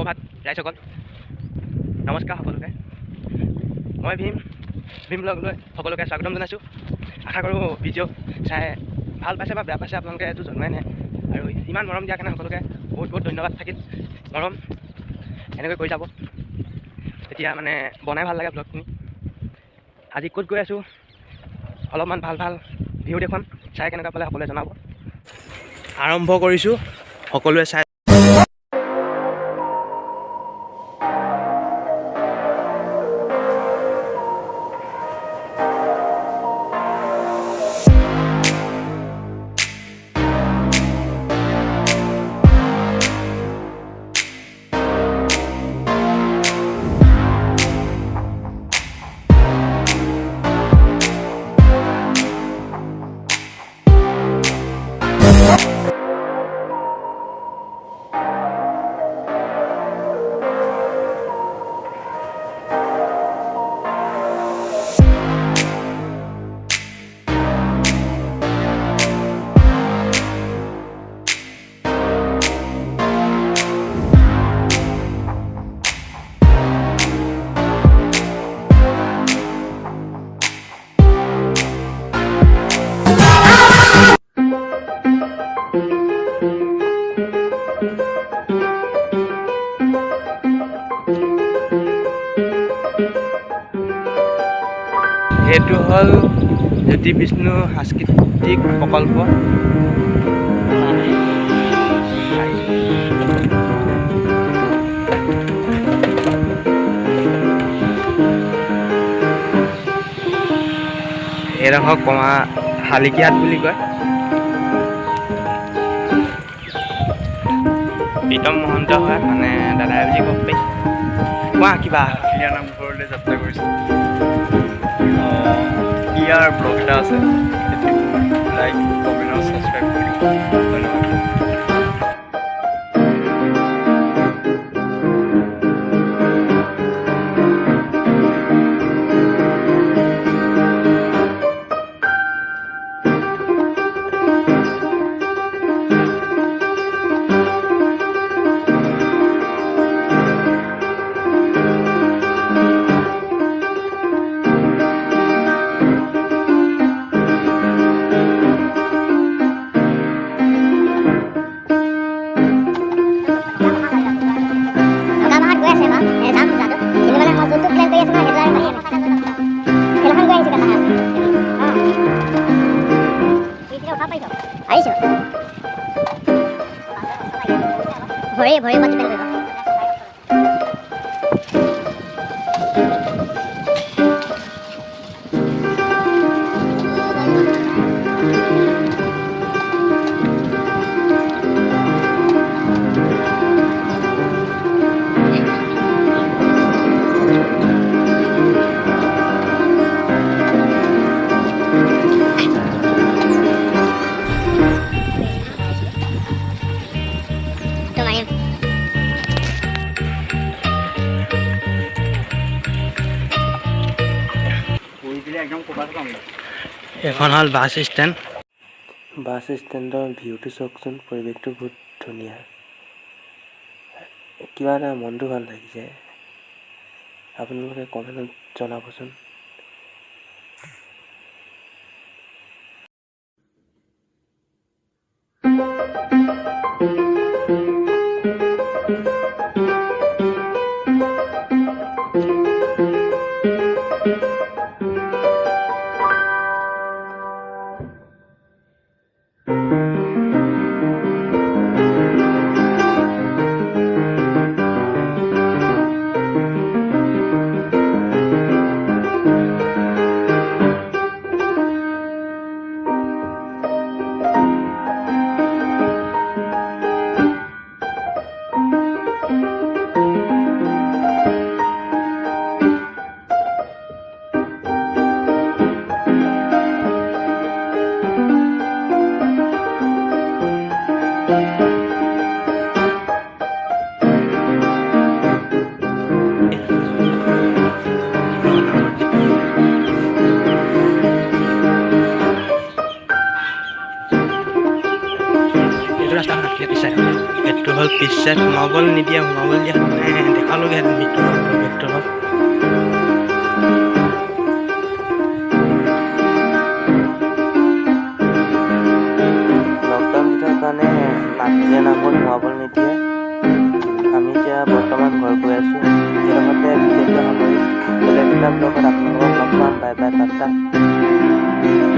সুপ্ৰভাত ৰাইজসকল, নমস্কাৰ সকলোকে। মই ভীম ব্লগলৈ সকলোকে স্বাগতম জনাইছোঁ। আশা কৰোঁ ভিডিঅ' চাই ভাল পাইছে বা বেয়া পাইছে আপোনালোকে এইটো জনোৱাই নাই, আৰু ইমান মৰম দিয়াৰ কাৰণে সকলোকে বহুত বহুত ধন্যবাদ থাকিল। মৰম এনেকৈ কৰি যাব, তেতিয়া মানে বনাই ভাল লাগে ব্লগখিনি। আজি ক'ত গৈ আছোঁ অলপমান ভাল ভিউ দেখুৱাম, চাই কেনেকুৱা পালে সকলোৱে জনাব। আৰম্ভ কৰিছোঁ, সকলোৱে চাই। এইটো হ'ল জ্যোতি বিষ্ণু সাংস্কৃতিক প্ৰকল্প। এইডোখৰ কমা শালিকীহাট বুলি কয়। প্ৰীতম মহন্ত হয়, মানে দাদাই বুলি ক'ব পাৰি। কোৱা কিবা। ইয়াৰ নামঘৰলৈ যাত্ৰা কৰিছোঁ। ইয়াৰ ব্লগ এটা আছে, লাইক কমেণ্ট আৰু ছাবস্ক্ৰাইব কৰিব। ধন্যবাদ। ভৰি বাতি পেন কৰিব। এখন হ'ল বাছ ষ্টেণ্ড। বাছ ষ্টেণ্ডৰ ভিউটো চাওকচোন, পৰিৱেশটো বহুত ধুনীয়া, কিবা এটা মনটো ভাল লাগিছে। আপোনালোকে কমেণ্টত জনাবচোন। বিশ্বাস সোমাবলৈ নিদিয়ে, সোমাবলৈ দিয়া মানে দেখালোগৈহেঁতেন ভিতৰৰ পৰিৱেশটো অলপ। লকডাউন দি থকাৰ কাৰণে নাতিলে নামঘৰত সোমাবলৈ নিদিয়ে। আমি এতিয়া বৰ্তমান ঘৰ গৈ আছোঁ। এই লগতে ভিডিঅ'টো সামৰি বেলেগ এটা ব্লগত আপোনালোকক লগ পাম। Bye bye, Tata.